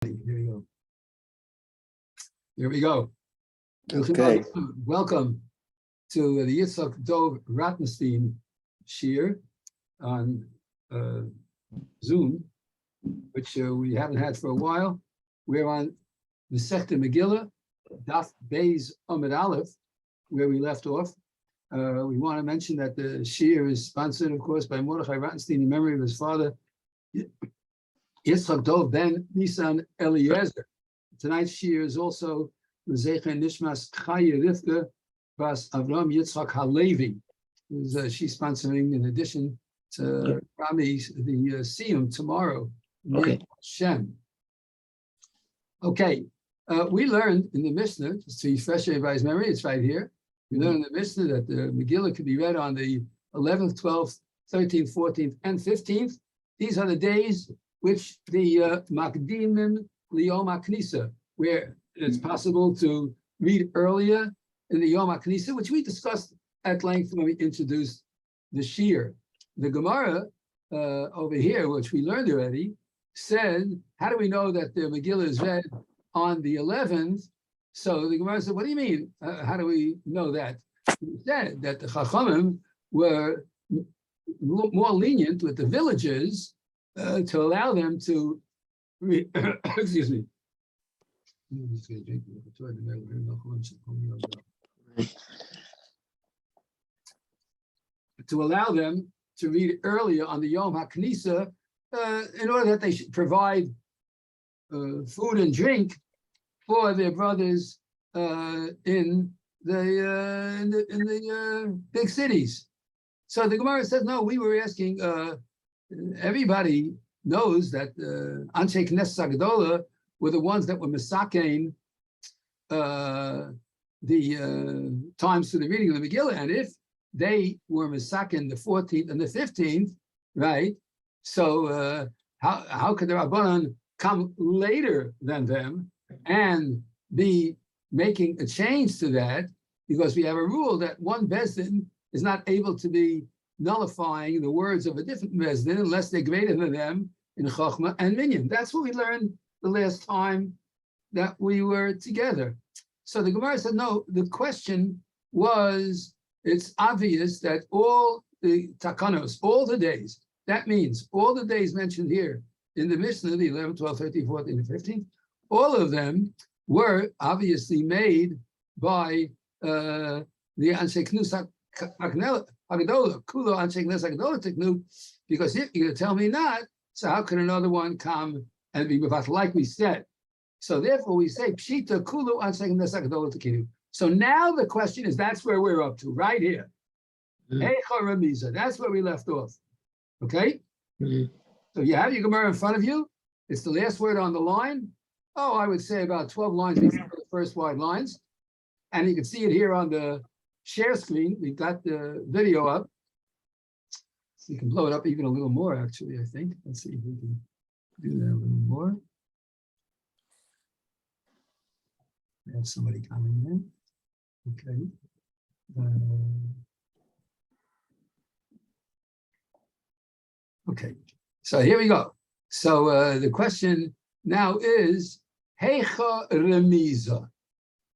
Here we go. Okay. Welcome to the Yitzchok Dov Rottenstein Shiur on Zoom, which we haven't had for a while. We're on Mesechta Megilah, Daf Beis Amud Aleph, where we left off. We want to mention that the Shiur is sponsored, of course, by Mordechai Rottenstein in memory of his father, Yitzchok Dov ben Nisan Eliezer. Tonight's Shiur is also Mesechta Nishmas Chaya Rivka Bas Avram Yitzchok Halevi. She's sponsoring in addition to Rami the Siyum tomorrow. Okay. Shem. Okay. We learned in the Mishnah, just to refresh everybody's memory, it's right here. We learned in the Mishnah that the Megilah could be read on the 11th, 12th, 13th, 14th, and 15th. These are the days which the Makdimim Liyom HaKnisa, where it's possible to read earlier in the Yom HaKnisa, which we discussed at length when we introduced the Shiur. The Gemorah over here, which we learned already, said, how do we know that the Megilah is read on the 11th? So the Gemara said, what do you mean? How do we know that? He said that the Chachamim were more lenient with the villages to allow them to read, excuse me. To allow them to read earlier on the Yom HaKnisa in order that they should provide food and drink for their brothers in the big cities. So the Gemara says, no, we were asking, everybody knows that Anshe Knesset HaGedolah were the ones that were misakein the times for the reading of the Megilah, and if they were misakein the 14th and the 15th, right? So how could the Rabbanan come later than them and be making a change to that? Because we have a rule that one Bezdin is not able to be nullifying the words of a different Bezdin unless they're greater than them in Chochmah and Minyan. That's what we learned the last time that we were together. So the Gemara said, no, the question was, it's obvious that all the takanos, all the days, that means all the days mentioned here in the Mishnah, the 11, 12, 13, 14, and 15, all of them were obviously made by the Anshe Knesset HaGedolah, Kulo Anshe Knesset HaGedolah Tiknu, because if you're going to tell me not, so how can another one come and be Mevat, like we said? So therefore we say, Pshita Kulo Anshe Knesset HaGedolah Tiknu. So now the question is, that's where we're up to, right here. Heicha Remiza, that's where we left off. Okay? So you have your Gemara in front of you. It's the last word on the line. Oh, I would say about 12 lines before the first wide lines. And you can see it here on the share screen. We've got the video up. So you can blow it up even a little more, actually, I think. Let's see if we can do that a little more. We have somebody coming in. Okay. Okay. So here we go. So the question now is, Heicha Remiza.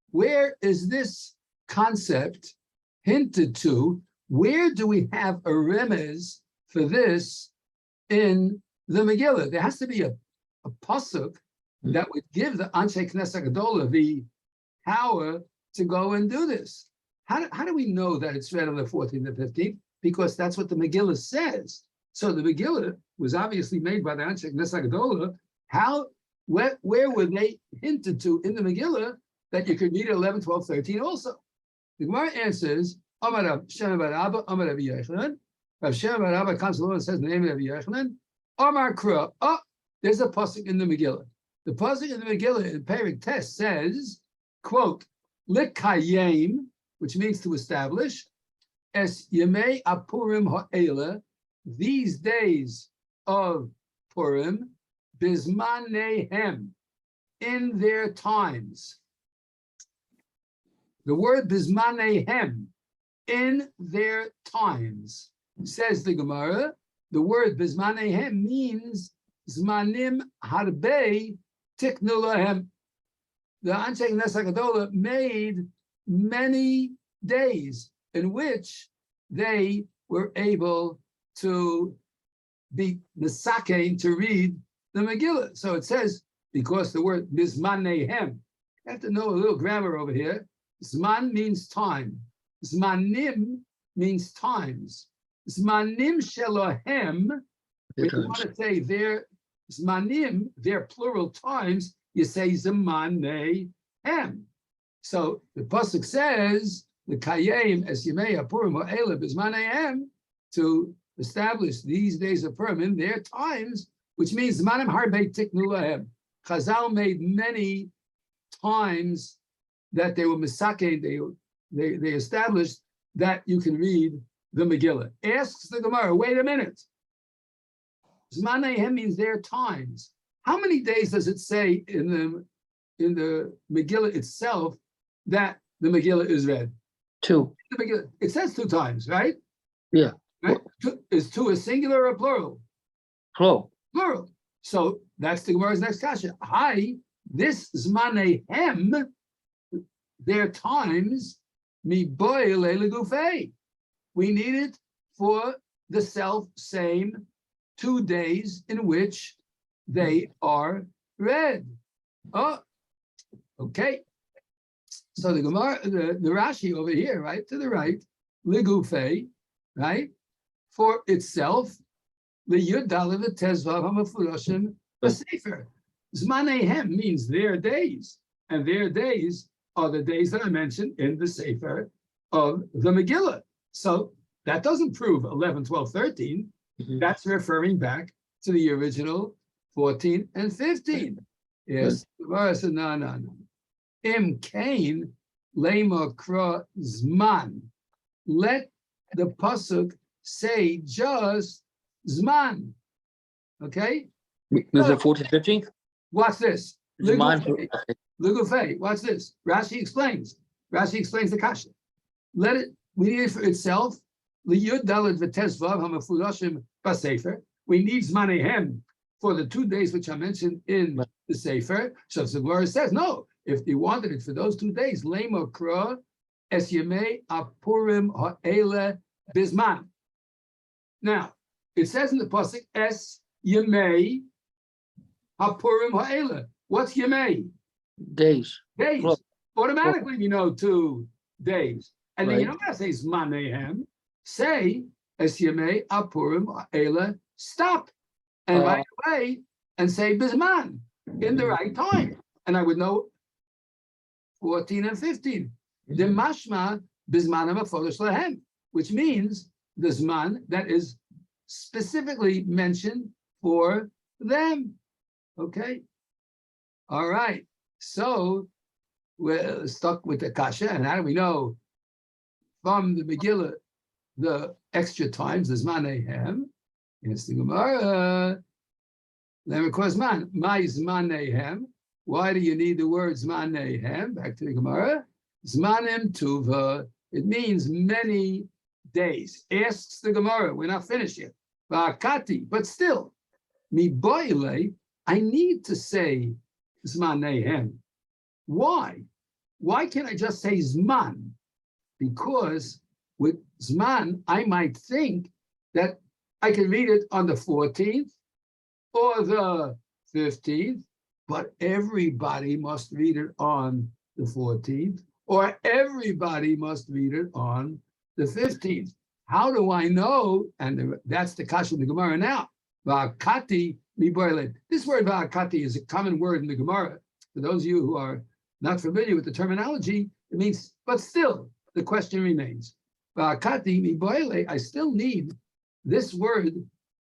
Where is this concept hinted to? Where do we have a remez for this in the Megilah? There has to be a pasuk that would give the Anshe Knesset HaGedolah the power to go and do this. How do we know that it's read on the 14th and 15th? Because that's what the Megilah says. So the Megilah was obviously made by the Anshe Knesset HaGedolah. Where were they hinted to in the Megilah that you could read 11, 12, 13 also? The Gemara answers, Amar Rav Shem bar Abba, Amar Rabbi Yochanan. Rav Shem bar Abba comes along and says the name of Rabbi Yochanan. Amar Kra. Oh, there's a pasuk in the Megilah. The pasuk in the Megilah in Perek Tes says, quote, Likayim, which means to establish, Es Yemei Apurim Ha'ela, these days of Purim, Bismanehem, in their times. The word Bismanehem, in their times, says the Gemara. The word Bismanehem means Zmanim Harbe tiknu lahem. The Anshe Knesset Gadola made many days in which they were able to be Mesakein, to read the Megillah. So it says, because the word Mizmanehem, you have to know a little grammar over here. Zman means time. Zmanim means times. Zmanim shelohem, when you want to say their Zmanim, their plural times, you say Zmanehem. So the pasuk says, the Kayim es Yemei HaPurim Ha'ele B'Zmanehem, to establish these days of Purim in their times, which means Zmanim Harbe Tiknu Lahem. Chazal made many times that they were Mesakein, they established that you can read the Megillah. Asks the Gemara, wait a minute. Zmanehem means their times. How many days does it say in the Megillah itself that the Megillah is read? 2. It says 2 times, right? Yeah. Right? Is 2 a singular or plural? Plural. So that's the Gemara's next kasha. Hi, this Zmanehem, their times, mi boy legufei. We need it for the self same 2 days in which they are read. Oh, okay. So the Gemara, the Rashi over here, right to the right, ligufei, right, for itself, the Yud Daled Tezvav HaMefurashim B'Sefer. Zmanehem means their days, and their days are the days that I mentioned in the Sefer of the Megillah. So that doesn't prove 11, 12, 13. Mm-hmm. That's referring back to the original 14 and 15. Yes, the Gemara said, no. Im kain lema kra zman. Let the pasuk say just zman. Okay? Is it 14, 15? Watch this. Ligufei. Watch this. Rashi explains the kasha. Let it, we need it for itself. Liyud daled v'tezvav hamafurashim b'sefer. We need zmanehem for the 2 days which I mentioned in the sefer. So the Gemara says, no, if they wanted it for those 2 days, lema kra es yemei apurim ha'ele bizman. Now, it says in the pasuk, es yemei hapurim ha'ele. What's yemei? Days. Automatically, you know 2 days. And then you don't have to say zmanehem. Say es yemei apurim ha'ele. Stop. And right away, and say bizman in the right time. And I would know 14 and 15. The mashma bizmanim afodosh lehem, which means the zman that is specifically mentioned for them. Okay. All right. So we're stuck with the kasha. And how do we know from the Megillah the extra times, the zmanehem? Yes, the Gemara. Then of course, my zmanehem. Why do you need the word zmanehem? Back to the Gemara. Zmanem tuva. It means many days. Asks the Gemara. We're not finished yet. Va'akati, but still, mi boile. I need to say zmanehem. Why? Why can't I just say zman? Because with zman, I might think that I can read it on the 14th or the 15th, but everybody must read it on the 14th, or everybody must read it on the 15th. How do I know? And that's the kasha in the Gemara now. Va'akati miboiled. This word va'akati is a common word in the Gemara. For those of you who are not familiar with the terminology, it means, but still, the question remains. Va'akati miboiled. I still need this word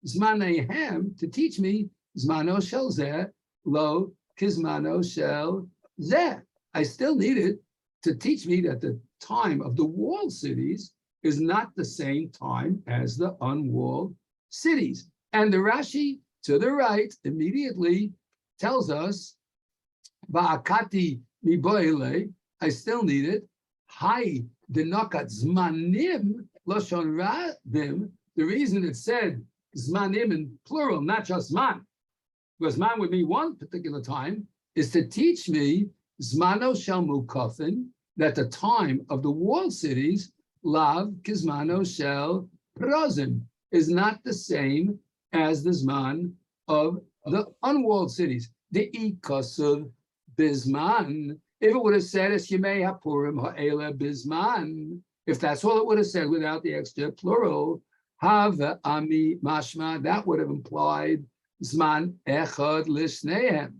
zmanehem to teach me zmano shel zeh lo kizmano shel zeh. I still need it to teach me that the time of the walled cities is not the same time as the unwalled cities. And the Rashi to the right immediately tells us va'akati miboile. I still need it. Hai denokat zmanim lashon rabim. The reason it said zmanim in plural, not just zman, because zman would mean one particular time, is to teach me Zmano Shel Mukafin, that the time of the walled cities, Lav Kizmano Shel Prozim, is not the same as the Zman of the unwalled cities. The Ikosuv Bisman, if it would have said es Yemei HaPurim Ha'ela Bisman, if that's all it would have said without the extra plural, Hava Ami Mashma, that would have implied Zman Echad Lishneihem,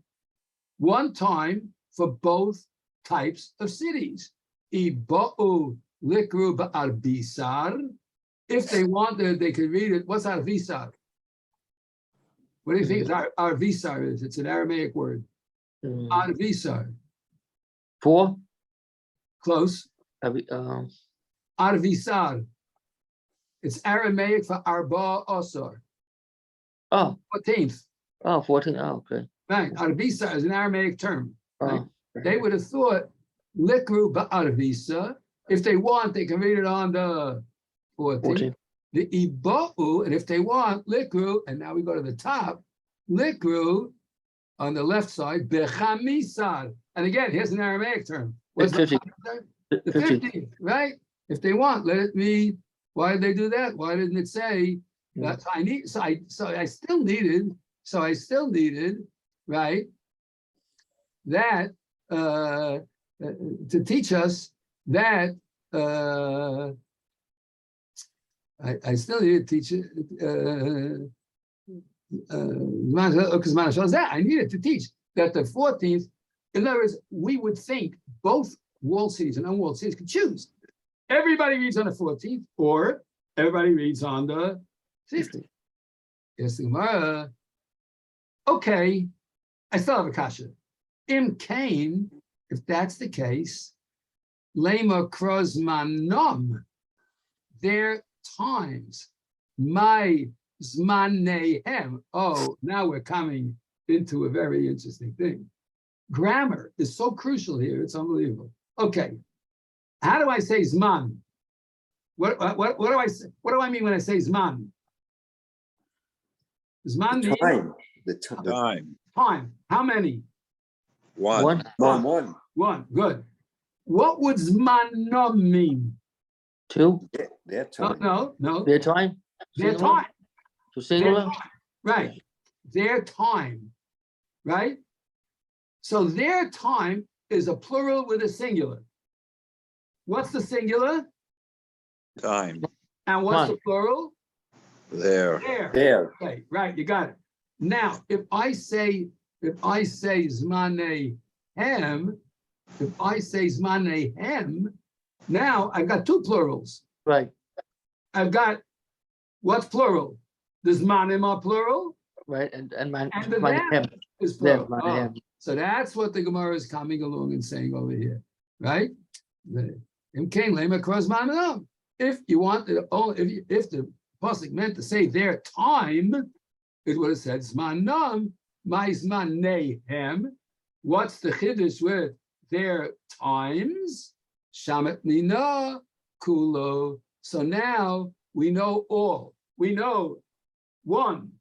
one time for both types of cities. Iba'u Likru Ba'arbisar, if they wanted, they could read it. What's Arbisar? What do you think Arvisar is? It's an Aramaic word. Arvisar. 4. Close. Arvisar. It's Aramaic for Arba Osar. Oh. 14th. Oh, 14. Oh, okay. Right. Arvisar is an Aramaic term. Right? Oh. They would have thought Likru Ba'arvisa. If they want, they can read it on the 14th. The Iba'u, and if they want, Likru, and now we go to the top, Likru on the left side, Bechamisar. And again, here's an Aramaic term. What's the 15th, right? If they want, let it read. Why did they do that? Why didn't it say that I need? So I still needed, right? That to teach us that I still need to teach it. I needed to teach that the 14th, in other words, we would think both walled cities and unwalled cities could choose. Everybody reads on the 14th, or everybody reads on the 15th. Yes, the Gemara. Okay, I still have a kasha. Im Kain, if that's the case, Lema Krozmanom, their times, my Zmanehem. Oh, now we're coming into a very interesting thing. Grammar is so crucial here, it's unbelievable. Okay, how do I say Zman? What do I say? What do I mean when I say Zman? Zman means Time. The time. Time. How many? One. One. Good. What would Zmanom mean? 2. Their time. No. Their time. Their time. To singular. Right. Their time. Right. So their time is a plural with a singular. What's the singular? Time. And what's the plural? There. There. Okay, right, you got it. Now, if I say Zmanehem, now I've got two plurals. Right. I've got what's plural? The Zmanim are plural. Right, and the them them is plural. them. So that's what the Gemara is coming along and saying over here, right? If you want if the pasuk meant to say their time, it would have said Zmanam, my Zmanehem. What's the chiddush with their times? Shamet Nina Kulo. So now we know all. We know, one,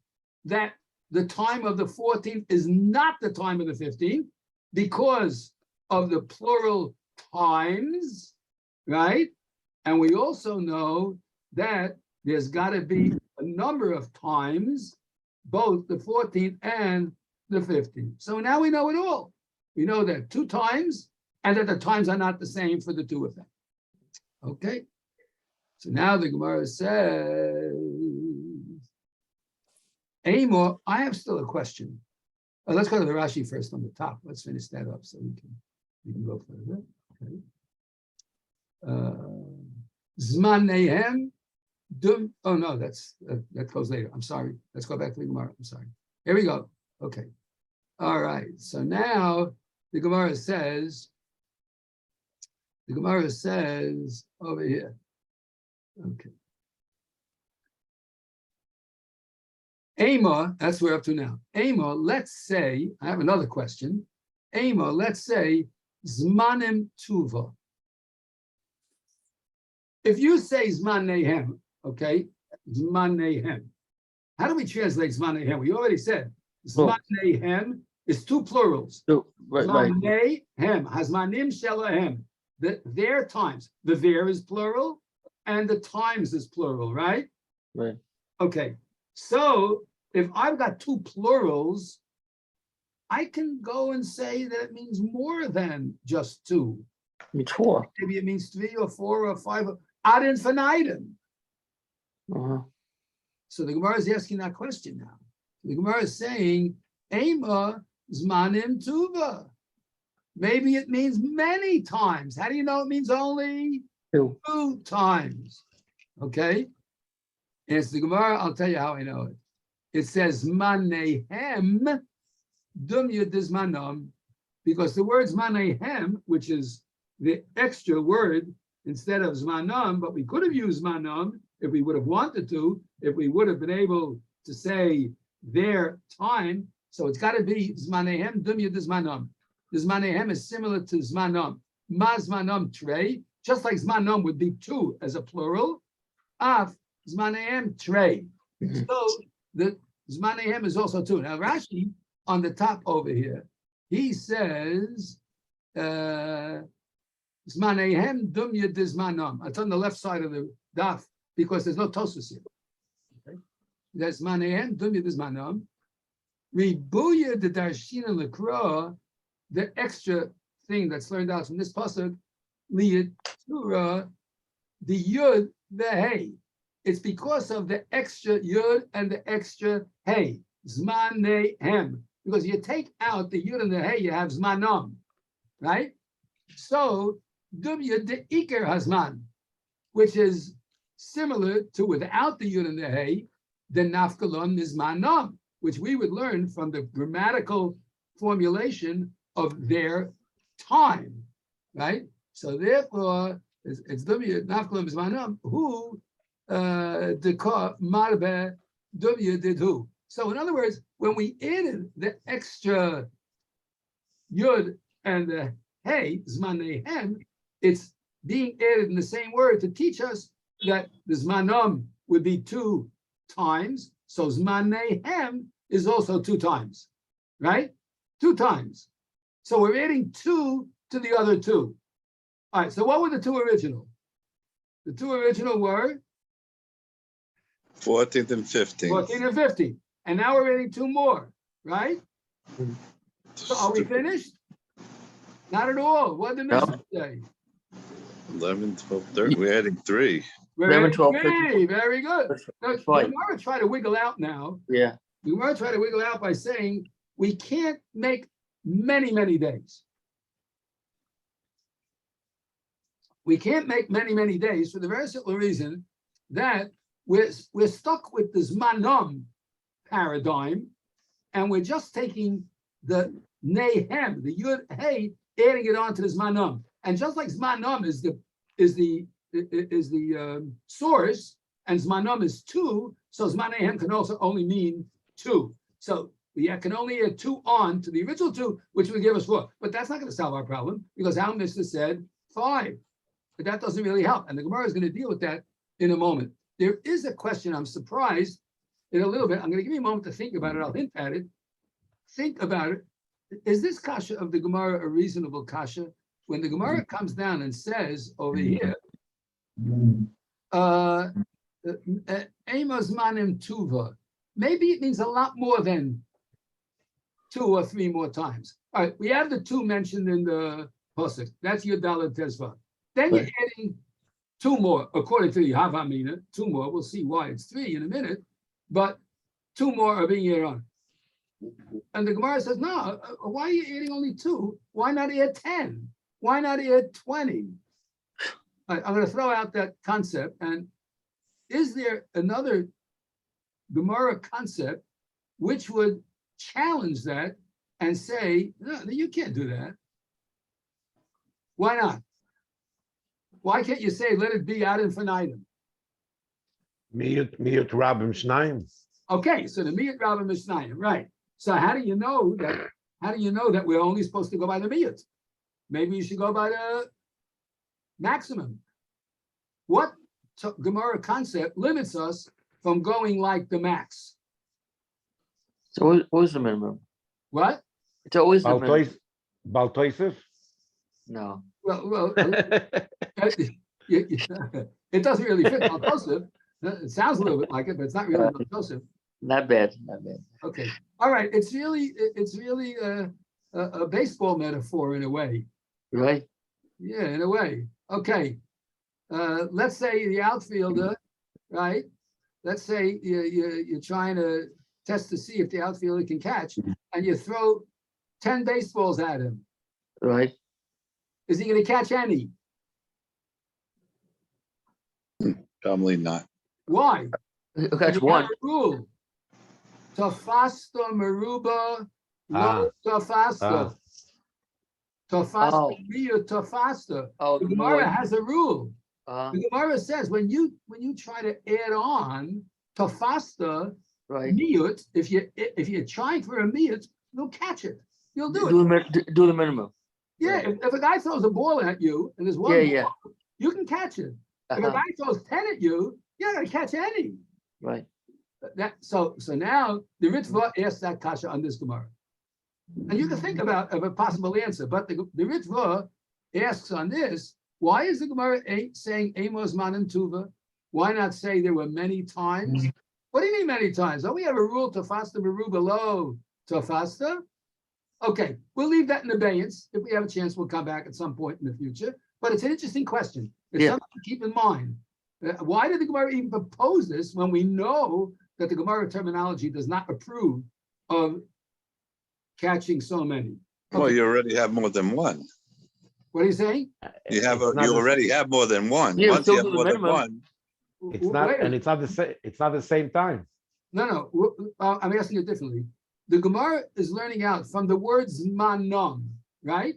that the time of the 14th is not the time of the 15th because of the plural times, right? And we also know that there's got to be a number of times, both the 14th and the 15th. So now we know it all. We know that 2 times and that the times are not the same for the 2 of them. Okay. So now the Gemara says, Amor, I have still a question. Let's go to the Rashi first on the top. Let's finish that up so we can go further. Okay. Zmanehem dum. Oh no, that goes later. I'm sorry. Let's go back to the Gemara. I'm sorry. Here we go. Okay. All right. So now the Gemara says over here. Okay. Amor, that's where we're up to now. Amor, let's say, I have another question. Amor, let's say Zmanim Tuva. If you say Zmanehem, okay, Zmanehem. How do we translate Zmanehem? We already said Zmanehem It's two plurals. Two, right. Zmanei hem, hazmanim shelahem. Their times. The there is plural, and the times is plural, right? Right. Okay. So if I've got two plurals, I can go and say that it means more than just two. It's four. Maybe it means 3 or 4 or 5 ad infinitum. Uh-huh. So the Gemara is asking that question now. The Gemara is saying, Ema zmanim tuva. Maybe it means many times. How do you know it means only Two. 2 times? Okay. And it's the Gemara, I'll tell you how I know it. It says manehem dum yudizmanam, because the word zmanehem, which is the extra word instead of zmanam, but we could have used zmanam if we would have wanted to, if we would have been able to say their time. So it's got to be zmanehem dum yudizmanam. The zmanehem is similar to zmanam. Ma zmanam trey, just like zmanam would be 2 as a plural. Af zmanehem trey. So the zmanehem is also 2. Now Rashi on the top over here, he says zmanehem dum yedizmanam. It's on the left side of the daf because there's no tosus here. Okay, that's zmanehem dum yedizmanam. Ribuya the darshina lekra. The extra thing that's learned out from this pasuk, liyad tura, the yud, the hey. It's because of the extra yud and the extra hey, zmanehem. Because you take out the yud and the hey, you have zmanam, right? So dum yud the iker hazman, which is similar to without the yud and the hey, the nafkalon is manam, which we would learn from the grammatical formulation of their time, right? So therefore, it's W nafkalon is manam who the marbe W did who. So in other words, when we added the extra yud and the hey zmanehem, it's being added in the same word to teach us that the zmanam would be 2 times. So zmanehem is also 2 times, right? 2 times. So we're adding 2 to the other 2. All right, so what were the 2 original? The 2 original were 14th and 15th. 14 and 15. And now we're adding 2 more, right? So are we finished? Not at all. What did the Mishnah say? 11, 12, 13. We're adding 3. We're 11, adding 12, 3. Very good. Now, That's right. the Gemara try to wiggle out now. Yeah. The Gemara try to wiggle out by saying we can't make many, many days. We can't make many, many days for the very simple reason that we're stuck with the Zmanam paradigm, and we're just taking the Nehem, the Yud Hey, adding it on to the Zmanam. And just like Zmanam is the source, and Zmanam is 2, so Zmanehem can also only mean 2. So we can only add 2 on to the original 2, which would give us 4. But that's not going to solve our problem because our Mishnah said 5. But that doesn't really help. And the Gemara is going to deal with that in a moment. There is a question, I'm surprised in a little bit. I'm going to give you a moment to think about it. I'll hint at it. Think about it. Is this kasha of the Gemara a reasonable kasha? When the Gemara comes down and says over here, Amos manim tuva, maybe it means a lot more than 2 or 3 more times. All right, we have the 2 mentioned in the pasuk. That's your Dalet Tezva. Then you're adding 2 more, according to the Havamina, 2 more. We'll see why it's 3 in a minute, but 2 more are being added on. And the Gemara says, no, why are you adding only 2? Why not add 10? Why not add 20? I'm going to throw out that concept. And is there another Gemara concept which would challenge that and say, no, you can't do that? Why not? Why can't you say, let it be ad infinitum? Miyut Rabim Shnayim. Okay, so the miyut rabim mishnayim, right? So how do you know that? How do you know that we're only supposed to go by the miyut? Maybe you should go by the maximum. What Gemara concept limits us from going like the max? So what is the minimum? What? It's always the minimum. Baltoises? No. Well, it doesn't really fit Baltosif. It sounds a little bit like it, but it's not really Baltosif. Not bad. Not bad. Okay, all right. It's really a baseball metaphor in a way. Right? Yeah, in a way. Okay, let's say the outfielder, right? Let's say you're trying to test to see if the outfielder can catch, and you throw 10 baseballs at him. Right? Is he going to catch any? Probably not. Why? Catch You one. have a rule. Tafasta meruba, Ah. lo tafasta. Tafasta Oh. miu tafasta. Oh, The the Gemara more. has a rule. The Gemara says when you try to add on tafasta Right. miut, if you're trying for a miut, you'll catch it. You'll do it. Do the minimum. Yeah, Right. if a guy throws a ball at you and there's one Yeah, ball, you can catch it. If a Uh-huh. guy throws 10 at you, you're not gonna catch any. Right. So now the Ritva asks that kasha on this Gemara. And you can think about a possible answer, but the Ritva asks on this, why is the Gemara saying Amos Manim Tuva? Why not say there were many times? What do you mean many times? Don't we have a rule to fasta meruba lo to fasta? Okay, we'll leave that in abeyance. If we have a chance, we'll come back at some point in the future. But it's an interesting question. It's Yeah. something to keep in mind. Why did the Gemara even propose this when we know that the Gemara terminology does not approve of catching so many? Well, Okay, you already have more than one. what are you saying? You have It's not you the- already have more than one. Yeah, Once still you do have the more than minimum. one, It's not, Wait a and minute. it's not the same. It's not the same time. No. I'm asking it differently. The Gemara is learning out from the words manam, right?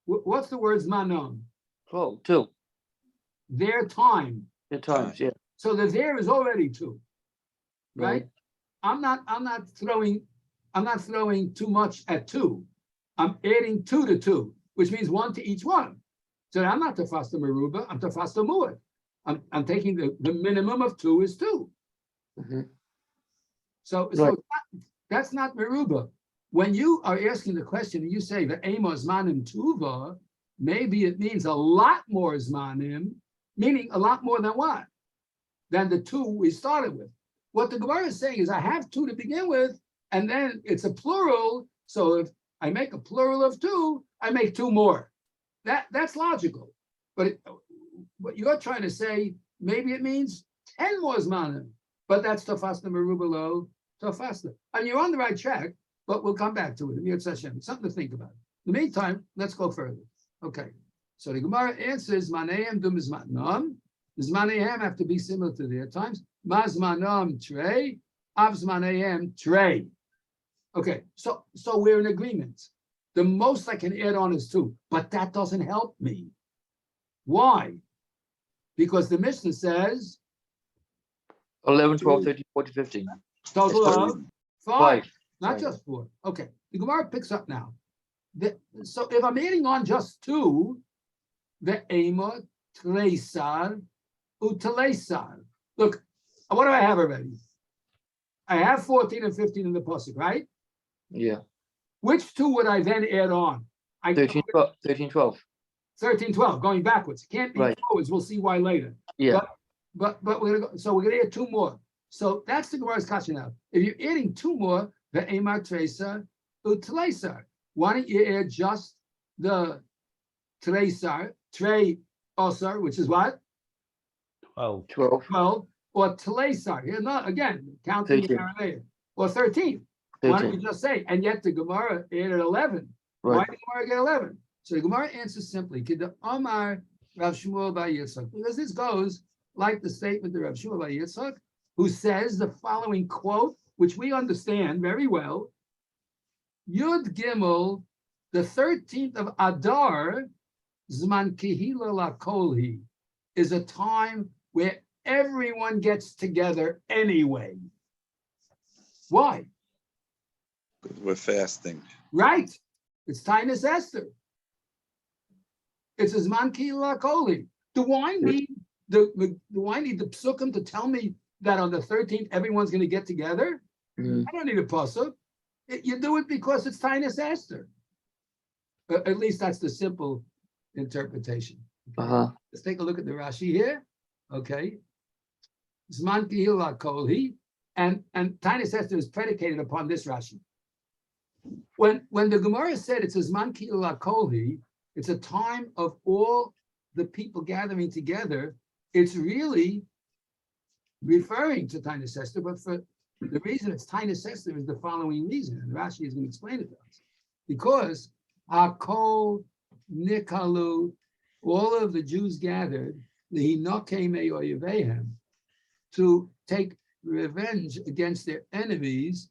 What's the words manam? 12, 2. Their time. The times, yeah. So the there is already two, right? Right. I'm not throwing too much at two. I'm adding 2 to 2, which means 1 to each one. So I'm not tafasta meruba, I'm tafasta muad. I'm taking the minimum of 2 is 2. Mhm. So Right. that's not meruba. When you are asking the question and you say the amos manim tuva, maybe it means a lot more zmanim, meaning a lot more than what? Than the 2 we started with. What the Gemara is saying is I have 2 to begin with, and then it's a plural. So if I make a plural of 2, I make 2 more. That's logical. But what you're trying to say, maybe it means 10 more zmanim, but that's tafasta meruba lo tafasta. And you're on the right track, but we'll come back to it. It's something to think about. In the meantime, let's go further. Okay. So the Gemara answers, Manehem dum zmanam. The zmanehem have to be similar to their times. Mazmanam trey, av zmanehem trey. Okay, so we're in agreement. The most I can add on is 2, but that doesn't help me. Why? Because the Mishnah says 11, 12, 13, 14, 15. total It's of 5, 5. not Right. just 4. Okay, the Gemara picks up now. So if I'm adding on just 2, the ema treisar utelesar. Look, what do I have already? I have 14 and 15 in the pasuk, right? Yeah. Which 2 would I then add on? 13, 12. 13, 12. 13, 12, going backwards. It can't be Right. forwards. We'll see why later. Yeah. But we're gonna go. So we're gonna add 2 more. So that's the Gemara's kasha now. If you're adding 2 more, the emar treisar utelesar. Why don't you add just the treisar, trey osar, which is what? 12. 12. 12, or telesar. Here, not again, counting the 13. Aramaic. Or 13. Why don't 13. you just say, and yet the Gemara added 11. Why Right. did the Gemara get 11? So the Gemara answers simply, Kida Omar Rav Shmuel bar Yitzchok, because this goes like the statement of Rav Shmuel bar Yitzchok, who says the following quote, which we understand very well. Yud Gimel, the 13th of Adar, Zman Kihila Lakolhi, is a time where everyone gets together anyway. Why? we're fasting. Right. It's Tainus Esther. It's Zman Kihila Lakolhi. Do I need the psukim to tell me that on the 13th everyone's going to get together? Mhm. I don't need a pasuk. You do it because it's Tainus Esther. At least that's the simple interpretation. Let's take a look at the Rashi here. Okay. Zman Kihila Kolhi, and Tainus Esther is predicated upon this Rashi. When the Gemorah said it's a Zman Kihila Kolhi, it's a time of all the people gathering together. It's really referring to Tainus Esther, but for the reason it's Tainus Esther is the following reason, and Rashi is going to explain it to us. Because Hakol Nikalu, all of the Jews gathered, to take revenge against their enemies,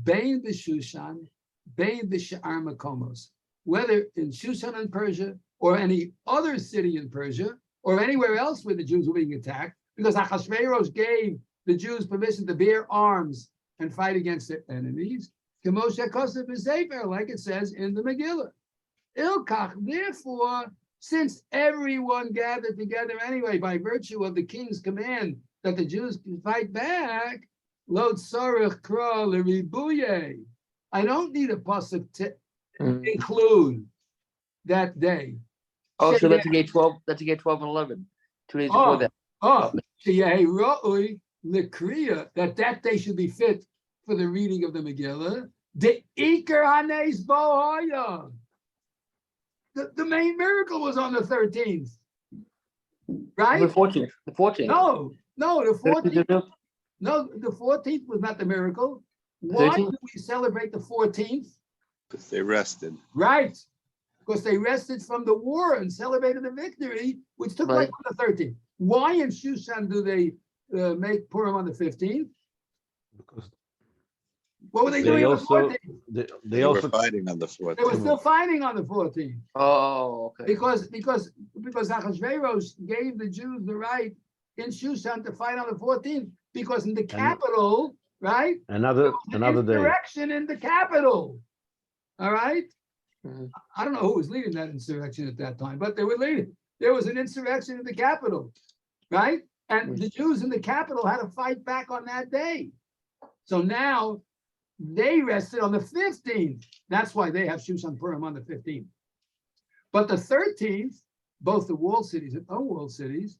Bein b'Shushan, Bein b'Sha'ar Makomos, whether in Shushan in Persia or any other city in Persia or anywhere else where the Jews were being attacked, because Achashverosh gave the Jews permission to bear arms and fight against their enemies, like it says in the Megilah. Ilkach, therefore, since everyone gathered together anyway by virtue of the king's command that the Jews can fight back, Lo tzarich kra l'ribuye. I don't need a pasuk to include that day. Oh, so let's get 12. Let's get 12 and 11. 2 days before that. That day should be fit for the reading of the Megilah. The Iker Hanes Bohaya. The main miracle was on the 13th, right? The 14th. The 14th. No, the 14th. No, the 14th was not the miracle. Why 13th? do we celebrate the 14th? Because they rested. Right, because they rested from the war and celebrated the victory, which took place on the 13th. Why in Shushan do they make Purim on the 15th? Because What were they doing on the 14th? They were fighting on the 14th. They were still fighting on the 14th. Oh, okay. Because Achashverosh gave the Jews the right in Shushan to fight on the 14th, because in the capital, right? Another day. Insurrection in the capital. All right. Mhm. I don't know who was leading that insurrection at that time, but they were leading. There was an insurrection in the capital, right? And the Jews in the capital had to fight back on that day. So now they rested on the 15th. That's why they have Shushan Purim on the 15th. But the 13th, both the walled cities and unwalled cities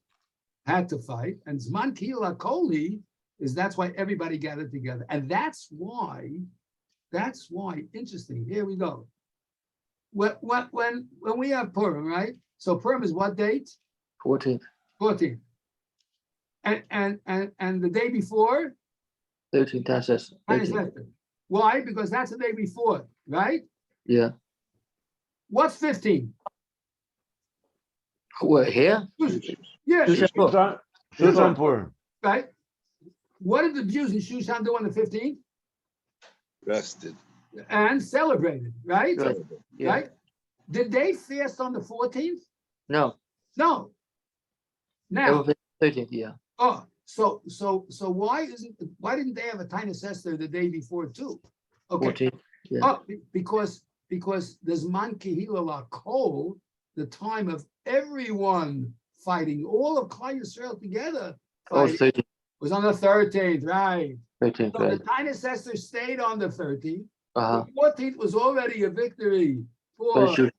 had to fight. And Zman Kihila Koli that's why everybody gathered together. And that's why, interesting, here we go. When we have Purim, right? So Purim is what date? 14th. 14th. And the day before? 13th. That's us. 13th. Why? Because that's the day before, right? Yeah. What's 15? We're here. Yeah. Shushan Purim. Right. What did the Jews in Shushan do on the 15th? Rested. And celebrated, right? Right. Yeah. Right? Did they fast on the 14th? No. No. They Now, were 13th. Yeah. oh, so why didn't they have a Tainus Esther the day before too? Okay. 14th. Yeah. Oh, because there's Man Kihila Kol, the time of everyone fighting, all of Klal Yisrael together. Oh, Fighting, 13th. was on the 13th, right? 13th. So Right. the Tainus Esther stayed on the 13th. Uh-huh. The 14th was already a victory for Shushan.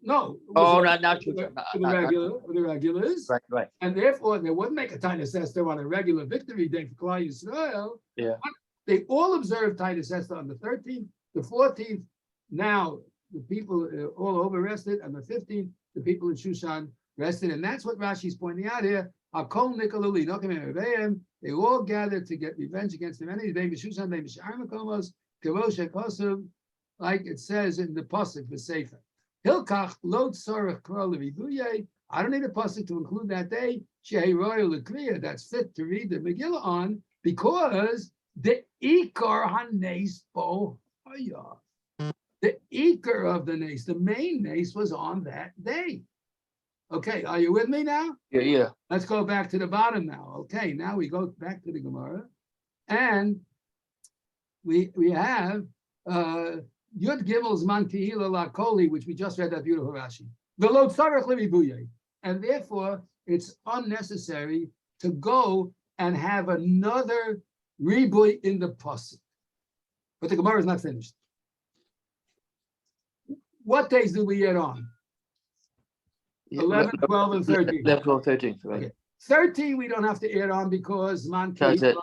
no. it Oh, was not for Shushan. the regulars. Right. And therefore, they wouldn't make a Tainus Esther on a regular victory day for Klal Yisrael. Yeah. They all observed Tainus Esther on the 13th, the 14th. Now the people all over rested, and the 15th, the people in Shushan rested, and that's what Rashi's pointing out here. Hakol Nikolali, they all gathered to get revenge against their enemies. They Shushan, they Sha'ar Makomos, Kavosha Kosov, like it says in the pasuk, the Sefer. Hilkach lo tzarich kra l'ribuye. I don't need a pasuk to include that day. Shei royal l'kriya. That's fit to read the Megilah on, because the ikar hanes bo haya. The ikar of the nace, the main nace, was on that day. Okay, are you with me now? Yeah. Let's go back to the bottom now. Okay, now we go back to the Gemorah, and we have Yud Gimel's Man Kihila La Koli, which we just read that beautiful Rashi. V'lo tzarich l'ribuye, and therefore it's unnecessary to go and have another ribuy in the pasuk. but the Gemara is not finished. What days do we add on? 11, 12, and 13. 11, 12, 13. Right. Okay. 13 we don't have to add on because man That's it.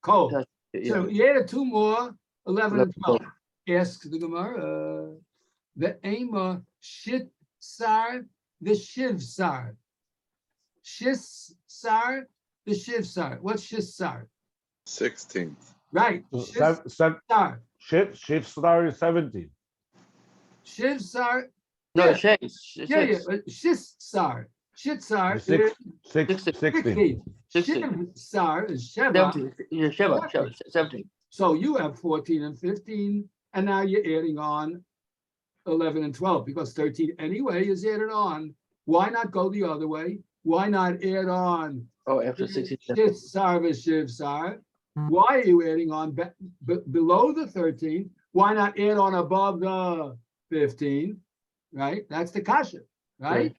cold. That's it, So yeah. you added two more, 11 and 12. 12. Asks the Gemara, the Ema shit sar, the shiv sar. Shis sar, the shiv sar. What's shis sar? 16th. Right. So Shis sar. shift star is 17. Shiv sar. No, Yeah. Shades. Yeah. Shis sar. Shit sar is 16. 16. 16. Shiv sar is Sheva. 17. Yeah, Sheva, 17. So you have 14 and 15, and now you're adding on 11 and 12 because 13 anyway is added on. Why not go the other way? Why not add on Oh, after 16. Shit sar v'shiv sar? Why are you adding on below the 13? Why not add on above the 15? Right? That's the kasha, right?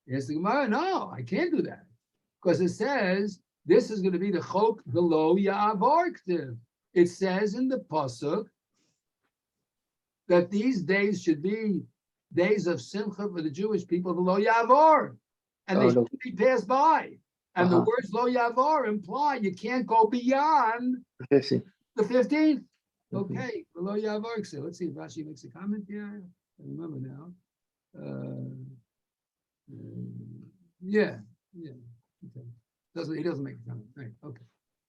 Yes, the Gemara, no, I can't do that. Because it says this is going to be the chok below Ya'avar ktiv. It says in the pasuk that these days should be days of simcha for the Jewish people below Ya'avar. And they should be passed by. And the words lo Ya'avar imply you can't go beyond 15. the 15th. Okay, below Ya'avar. So let's see if Rashi makes a comment here. I remember now. Yeah. Okay. He doesn't make a comment. Right. Okay.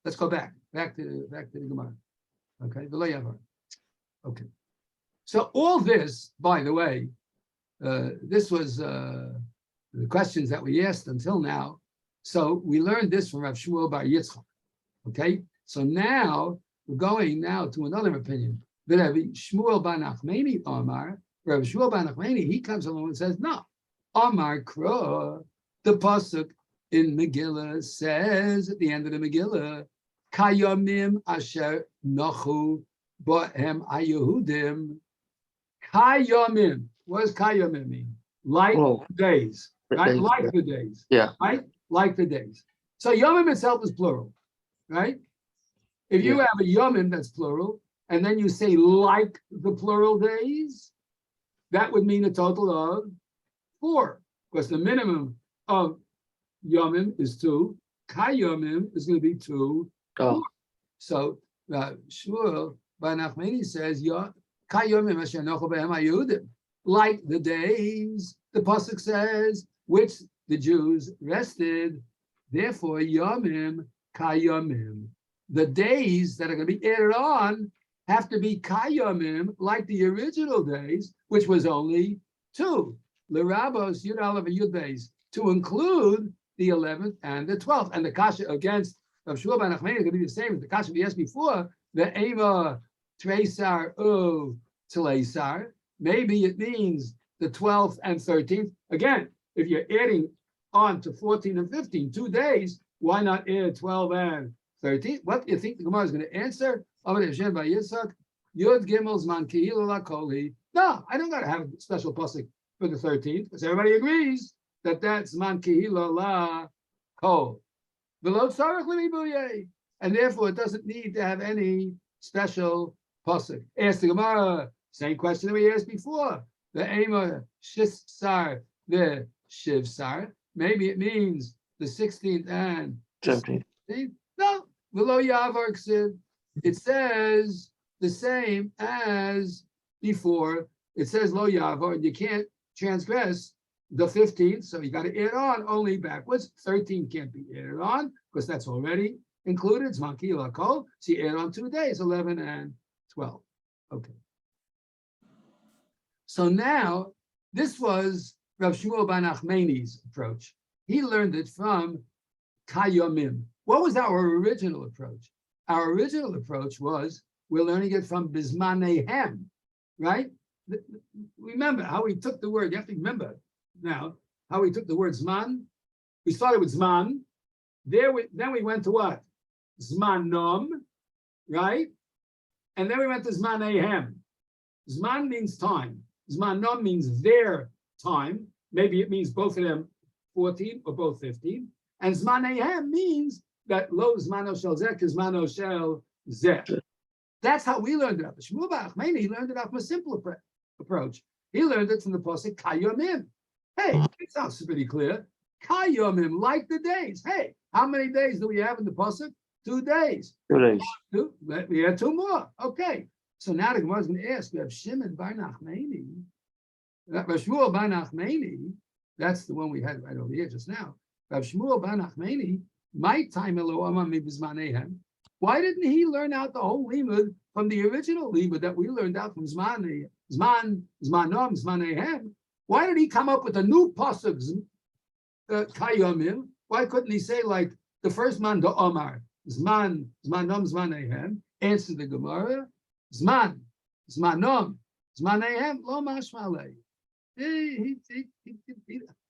Let's go back to the Gemara. Okay, below Ya'avar. Okay. So all this, by the way, this was the questions that we asked until now. So we learned this from Rav Shmuel bar Yitzchok. Okay. So now we're going now to another opinion. That Rav Shmuel bar Nachmani Amar, Rav Shmuel bar Nachmani, he comes along and says, no, Amar Kro, the pasuk in Megilah says at the end of the Megilah, Kayomim asher nochu bohem ayehudim. Kayomim. What does Kayomim mean? Like days, right? Like the days. Yeah. Right? Like the days. So Yomim itself is plural, right? If you have a Yomim that's plural, and then you say like the plural days, that would mean a total of 4, because the minimum of Yomim is 2. Kayomim is going to be 2. Oh. So Shmuel bar Nachmani says, Kayomim asher nochu behem haYehudim, like the days, the pasuk says, which the Jews rested. Therefore, Yomim Kayomim. The days that are going to be added on have to be Kayomim, like the original days, which was only 2. L'rabos Yud Aleph Yud Beis, to include the 11th and the 12th. And the kasha against Rav Shmuel bar Nachmani is going to be the same as the kasha we asked before. The Ema Treisar U Tleisar. Maybe it means the 12th and 13th. Again, if you're adding on to 14 and 15, 2 days, why not add 12 and 13? What do you think the Gemara is going to answer? Yud Gimel's man Kehila Lakoli. No, I don't got to have a special pasuk for the 13th, because everybody agrees that that's man Kehila La Kol. And therefore it doesn't need to have any special pasuk. Ask the Gemara, same question that we asked before. The Ema Shis Sar, the Shiv Sar. Maybe it means the 16th and 17th. No, below Ya'avar Ksiv. It says the same as before. It says Lo Ya'avar, and you can't transgress the 15th, so you got to add on only backwards. 13 can't be added on because that's already included. It's Megilah Kol. So you add on 2 days, 11 and 12. Okay. So now this was Rav Shmuel bar Nachmani's approach. He learned it from Kayomim. What was our original approach? Our original approach was we're learning it from Bismanehem, right? Remember how we took the word. You have to remember now how we took the word Zman. We started with Zman. Then we went to what? Zmanom, right? And then we went to Zmanehem. Zman means time. Zmanom means their time. Maybe it means both of them 14 or both 15. And Zmanehem means that lo Zmano shel zeh, Zmano shel zeh. That's how we learned it out. Shmuel bar Nachmani learned it out from a simple approach. He learned it from the pasuk Kayomim. Hey, it sounds pretty clear. Kayomim, like the days. Hey, how many days do we have in the pasuk? 2 days. 2 days. We had 2 more. Okay. So now the Gemara is going to ask, we have Shimon bar Nachmani. Shmuel bar Nachmani, that's the one we had right over here just now. Shmuel bar Nachmani, my time why didn't he learn out the whole limud from the original limud that we learned out from Zmanom, Zmanehem? Why did he come up with a new pasuk, Kayomim? Why couldn't he say like the first man, the Omar, Zmanom, Zmanehem, answer the Gemara, Zmanom, Zmanehem, lo mashmalei.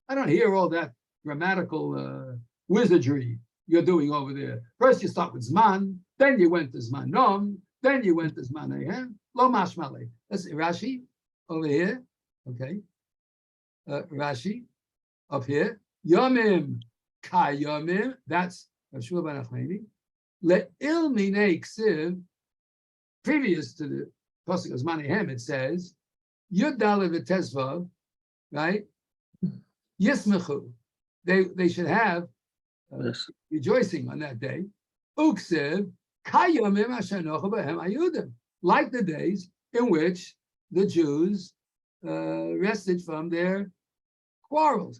I don't hear all that grammatical wizardry you're doing over there. First you start with Zman, then you went to Zmanom, then you went to Zmanehem, lo mashmalei. That's Rashi over here, okay. Rashi up here, Yomim Kayomim, that's Shmuel bar Nachmani. Le'il minei ksiv, previous to the pasuk of Zmanehem, it says, Yud Daled v'Tezvav, right? Yismechu, they should have rejoicing on that day. Uksiv Kayomim asher nochu b'hem ayudim, like the days in which the Jews rested from their quarrels.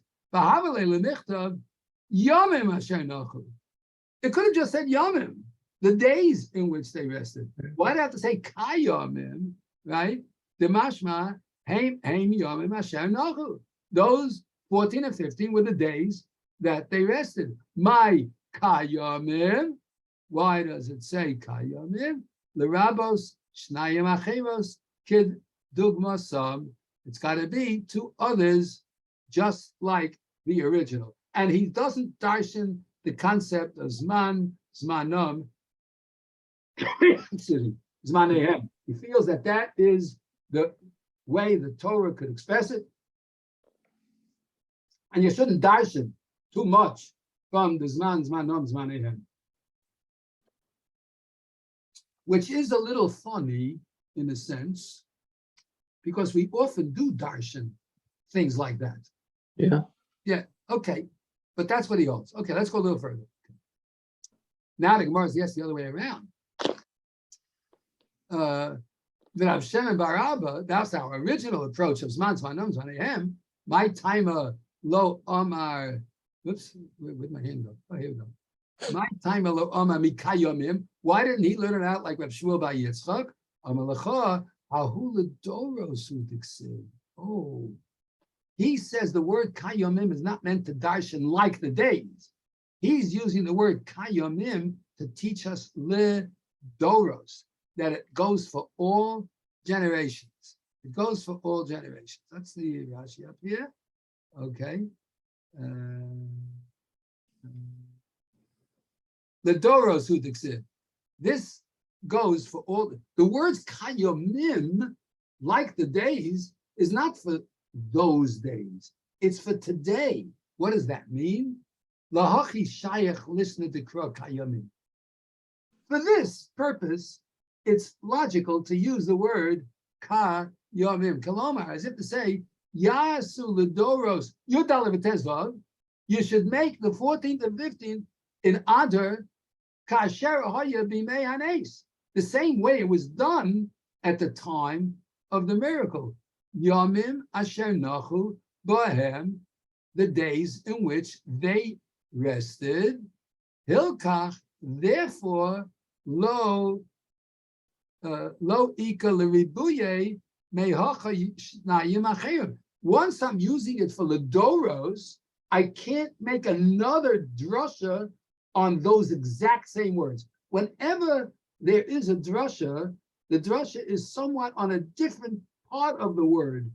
It could have just said Yomim, the days in which they rested. Why do I have to say Kayomim, right? The mashma, Haim Yomim Asher Nachu. Those 14 and 15 were the days that they rested. My Kayomim, why does it say Kayomim? L'rabos Shnayim Achevos Kid Dugmasam. It's got to be 2 others, just like the original. And he doesn't darshan the concept of Zman, Zmanom, Zmanehem. He feels that that is the way the Torah could express it. And you shouldn't darshan too much from the Zman, Zmanom, Zmanehem. Which is a little funny in a sense, because we often do darshan things like that. Yeah, okay. But that's what he holds. Okay, let's go a little further. Now the Gemara is yes, the other way around. The Rav Shimon bar Abba, that's our original approach of Zman, Zmanom, Zmanehem. My timer lo Omar. Whoops, where'd my hand go? Oh, here we go. My timer lo Omar mikayomim. Why didn't he learn it out like Rav Shmuel bar Yitzchok? Amalecha ahu ledoros udiksiv. Oh. He says the word kayomim is not meant to darshan like the days. He's using the word kayomim to teach us ledoros, that it goes for all generations. It goes for all generations. That's the Rashi up here. Okay. Ledoros hudiksiv. This goes for all. The words kayomim, like the days, is not for those days. It's for today. What does that mean? Lahachi shayach listen to kra kayamim. For this purpose, it's logical to use the word ka yomim kalomar, as if to say yasu ledoros yudal v'tezvav. You should make the 14th and 15th in Adar kasher haya b'mei hanes, the same way it was done at the time of the miracle. Yomim asher nachu bohem, the days in which they rested. Hilkach, therefore, lo ika l'ribuye mehacha shnayim achayim. Once I'm using it for the doros, I can't make another drasha on those exact same words. Whenever there is a drasha, the drasha is somewhat on a different part of the word,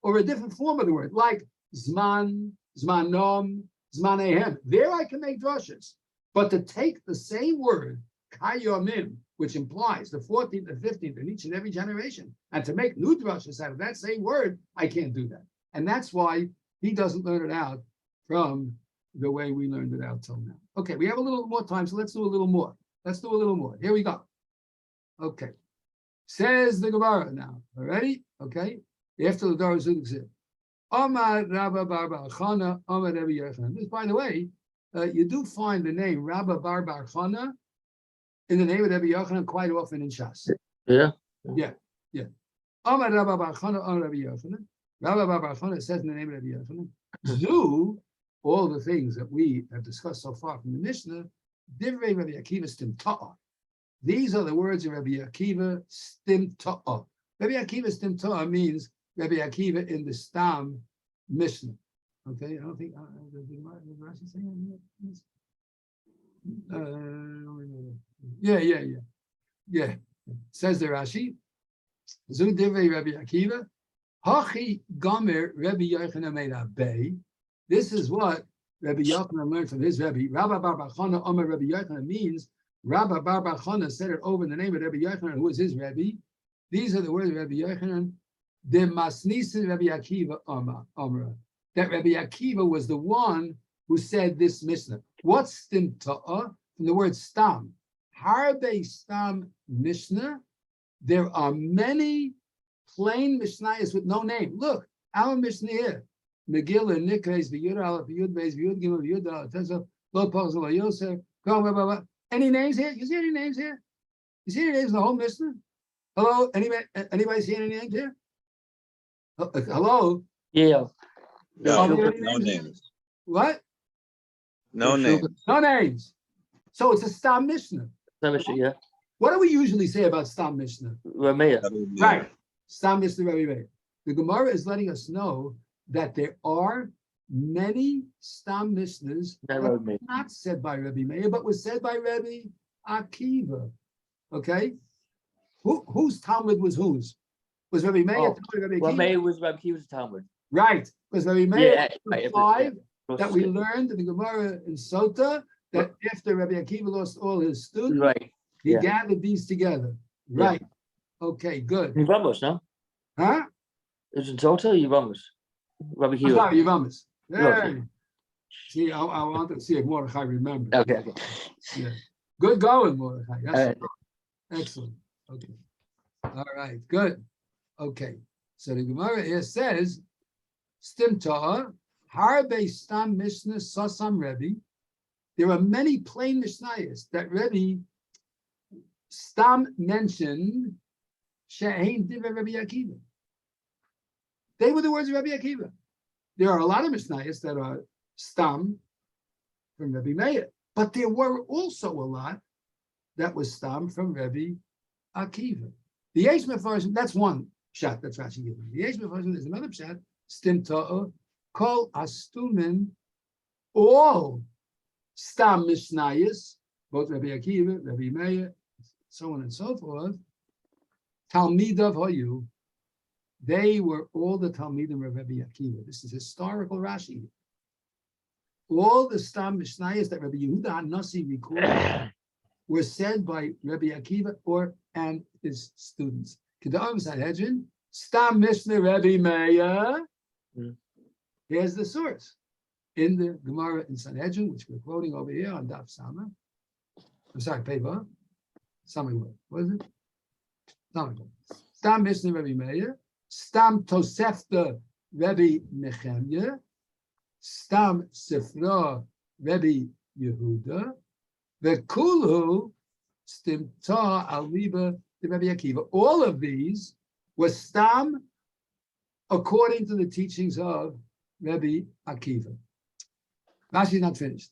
or a different form of the word, like zman, zmanom, zmanehem. There I can make drashas. But to take the same word, kayomim, which implies the 14th and 15th in each and every generation, and to make new drashas out of that same word, I can't do that. And that's why he doesn't learn it out from the way we learned it out till now. Okay, we have a little more time, so let's do a little more. Let's do a little more. Here we go. Okay. Says the Gemara now. Already? Okay. After the Dor Zugzir. Omar Rabba Bar Bar Chana, Omar Rabbi Yochanan. This, by the way, you do find the name Rabba Bar Bar Chana in the name of Rabbi Yochanan quite often in Shas. Yeah. Yeah. Omar Rabba Bar Chana, Omar Rabbi Yochanan. Rabba Bar Bar Chana says in the name of Rabbi Yochanan. Zu, all the things that we have discussed so far from the Mishnah, Divrei Rabbi Akiva Stim Ta'ah. These are the words of Rabbi Akiva Stim Ta'ah. Rabbi Akiva Stim Ta'ah means Rabbi Akiva in the Stam Mishnah. Okay, I don't think did Rashi say that? Yeah. Says the Rashi. Zu Divrei Rabbi Akiva. Hachi Gomer Rabbi Yochanan Meida Bey. This is what Rabbi Yochanan learned from his Rebbe. Rabba Bar Bar Chana Omer Rabbi Yochanan means Rabba Bar Bar Chana said it over in the name of Rabbi Yochanan, who is his Rebbe. These are the words of Rabbi Yochanan. De Masnisin Rabbi Akiva Omer. That Rabbi Akiva was the one who said this Mishnah. What's Stim Ta'ah? From the word Stam. Harbe Stam Mishnah. There are many plain Mishnayos with no name. Look, our Mishnah here. Megilah, Nikres, V'yud Aleph, V'yud Beis, V'yud Gimel, V'yud Aleph, Tesach, Lo Pachas, Lo Yosef, any names here? You see any names here? You see any names in the whole Mishnah? Hello? Anybody see any names here? Hello? Yeah. No, Are there no any names. What? No names. No names. So it's a Stam Mishnah. Yeah. What do we usually say about Stam Mishnah? Rameya. Right. Stam Mishnah, Rabbi Meir. The Gemara is letting us know that there are many Stam Mishnahs that were not said by Rabbi Meir, but was said by Rabbi Akiva. Okay? Whose Talmud was whose? Was Rabbi Meir Talmud Rabbi Akiva? Well, Meir was Rabbi Akiva's Talmud. Right. Because Rabbi Meir Yeah, five that we learned in the Gemara in Sota, that after Rabbi Akiva lost all his students, Right. he gathered these together. Right. Okay, good. Yivamos, no? Huh? It's in total Yivamos. Rabbi Akiva. Sorry, Yivamis. Okay. See, I want to see if Mordechai remembers. Okay. Yeah. Good going, Mordechai. That's All excellent. Okay. All right, good. Okay. So the Gemara here says, Stim Ta'ah, Harbe Stam Mishnah Sasam Rebbe. There are many plain Mishnayos that Rebbe Stam mentioned She'ein Divrei Rabbi Akiva. They were the words of Rabbi Akiva. There are a lot of Mishnayos that are Stam from Rabbi Meir, but there were also a lot that was Stam from Rabbi Akiva. The Yesh Mefarshim, that's one shot that's Rashi giving. The Yesh Mefarshim is another shot, Stim Ta'ah, Kol Astumin, all Stam Mishnayos, both Rabbi Akiva, Rabbi Meir, so on and so forth, Talmidav Hoyu, they were all the Talmidim of Rabbi Akiva. This is historical Rashi. All the Stam Mishnayos that Rabbi Yehuda HaNasi recorded were said by Rabbi Akiva and his students. Kedam Sanhedrin, Stam Mishnah Rabbi Meir. Here's the source. In the Gemara in Sanhedrin, which we're quoting over here on Daf Sama. I'm sorry, Peva. Somewhere. What is it? Somewhere. Stam Mishnah Rabbi Meir. Stam Tosefta Rabbi Nechemya. Stam Sifra Rabbi Yehuda. Vekulu Stimta Aliba Rabbi Akiva. All of these were Stam according to the teachings of Rabbi Akiva. Rashi is not finished.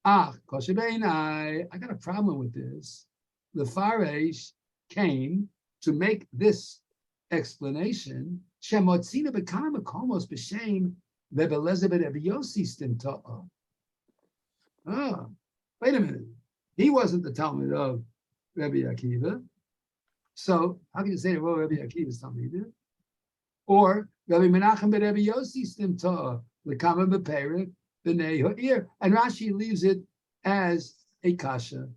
I got a problem with this. The Faresh came to make this explanation. Shemotzina bekama komos b'shem vebelezebed Rabbi Yossi Stimta'a. Wait a minute. He wasn't the Talmud of Rabbi Akiva. So how can you say, well, Rabbi Akiva's Talmud? Or Rabbi Menachem ben Rabbi Yossi Stimta'a lekama b'perek b'nei ha'ir. And Rashi leaves it as a kasha.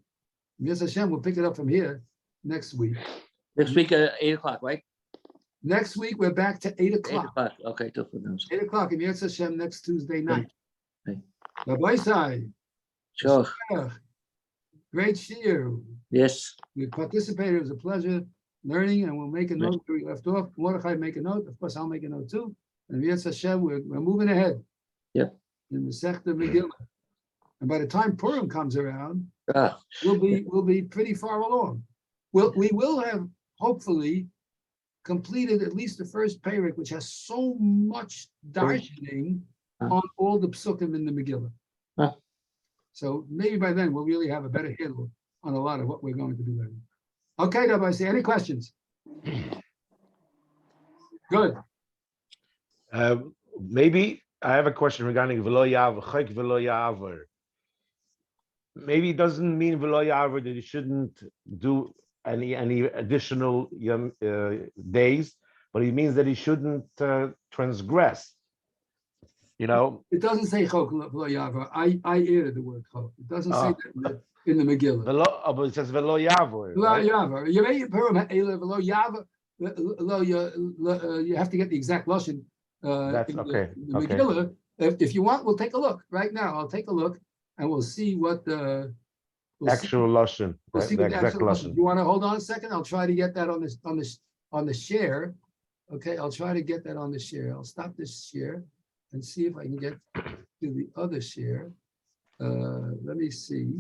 Yes, Hashem, we'll pick it up from here next week. Next week at 8 o'clock, right? Next week, we're back to 8 o'clock. 8 o'clock. Okay, till for those. 8 o'clock, and Yes Hashem next Tuesday night. Okay. Rabbi Sai. Sure. Great Shiur. Yes. We participated. It was a pleasure learning, and we'll make a note where we left off. Mordechai make a note. Of course, I'll make a note too. And Yetz Hashem, we're moving ahead. Yep. In the Mesechta Megilah. And by the time Purim comes around, Ah, we'll be pretty far along. We will have hopefully completed at least the first parak, which has so much darshaning on all the psukim in the Megillah. Huh. So maybe by then we'll really have a better handle on a lot of what we're going to be learning. Okay, Rabbi, say any questions? Good. Maybe I have a question regarding v'lo yaver, chayk v'lo yaver. Maybe it doesn't mean v'lo yaver that you shouldn't do any additional days, but it means that he shouldn't transgress. You know, It doesn't say chok v'lo yavar. I added the word chok. It doesn't say that in the Megillah. but it says v'lo yaver. V'lo Right? yavar. V'lo yavar. You have to get the exact lashon. That's okay. In the Megillah. If you want, we'll take a look right now. I'll take a look, and we'll see what the Actual lashon, We'll see the what the exact actual lashon. You want to hold on a second? I'll try to get that on the share. Okay, I'll try to get that on the share. I'll stop this share and see if I can get to the other share. Let me see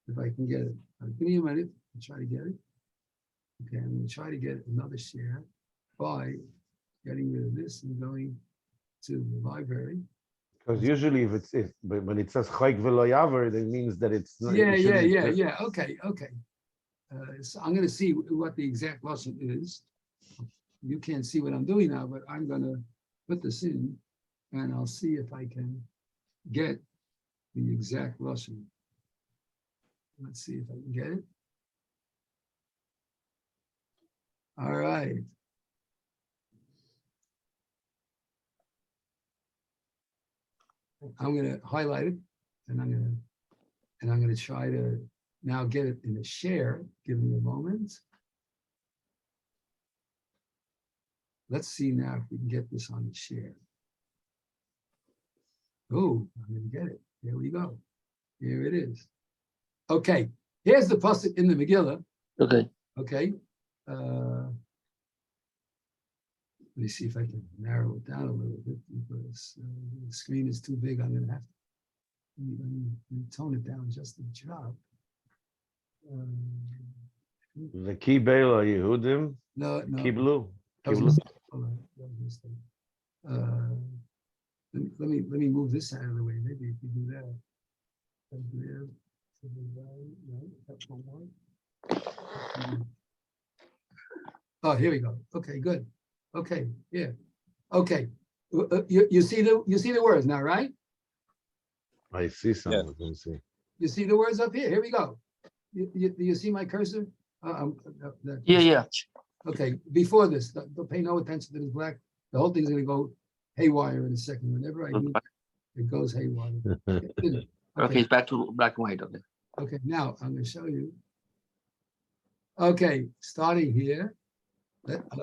if I can get it. Give me a minute. I'll try to get it. Okay, I'm going to try to get another share by getting rid of this and going to the library. Because usually, when it says chayk v'lo yaver, that means that it's not. Yeah. Okay. So I'm going to see what the exact lesson is. You can't see what I'm doing now, but I'm going to put this in, and I'll see if I can get the exact lesson. Let's see if I can get it. All right. I'm going to highlight it, and I'm going to try to now get it in a share. Give me a moment. Let's see now if we can get this on the share. Oh, I'm going to get it. Here we go. Here it is. Okay, here's the pasuk in the Megillah. okay. Okay. Let me see if I can narrow it down a little bit because the screen is too big. I'm going to have to let me tone it down just a drop. The kibel or Yehudim, No. kiblu. Hold on. Let me move this out of the way. Maybe if you do that. Oh, here we go. Okay, good. Okay, yeah. Okay. You see the words now, right? I see something. Let me see. You see the words up here. Here we go. Do you see my cursor? Yeah. Okay, before this, don't pay no attention to this black. The whole thing's going to go haywire in a second. Whenever I do, it goes haywire. Okay, it's back to black and white. Okay. Okay, now I'm going to show you. Okay, starting here.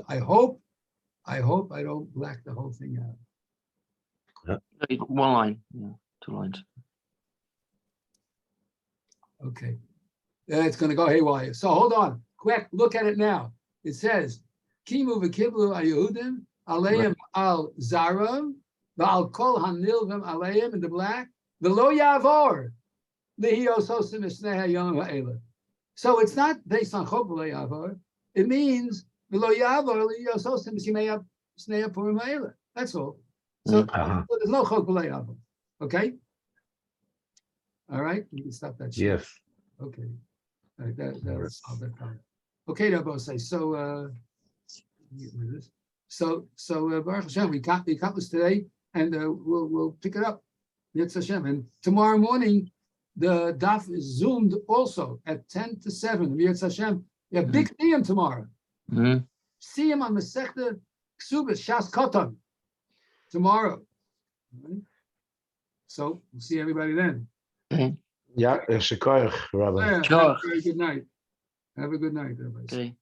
I hope I don't black the whole thing out. One line. Yeah, 2 lines. Okay, it's going to go haywire. So hold on, quick, look at it now. It says, "Kimu v'kiblu aYehudim aleim al zaram v'al kol hanilvim aleim," in the black. V'lo yavor lihiyososim esnei hayom ha'ela. So it's not based on chok v'lo yavor. It means v'lo yavor lihiyososim esnei purim ha'ela. That's all. So there's no chok v'lo yavor. Okay. All right. You can stop that. Yes. Okay. All right, that'll solve that problem. Okay, Rabbi say so. Baruch Hashem, we accomplished today, and we'll pick it up. Yitz Hashem, and tomorrow morning the daf is zoomed also at 10 to 7. Yitz Hashem, we have big siyum tomorrow. Siyum on Mesechta Ksubas Shas Koton tomorrow. Right. So we'll see everybody then. Yeah, Shikoyach, Rabbi. Yeah, have a very good night. Have a good night, everybody. Okay.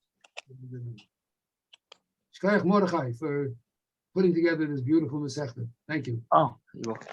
Shkoyach Mordechai for putting together this beautiful Mesechta. Thank you. Oh, you're welcome.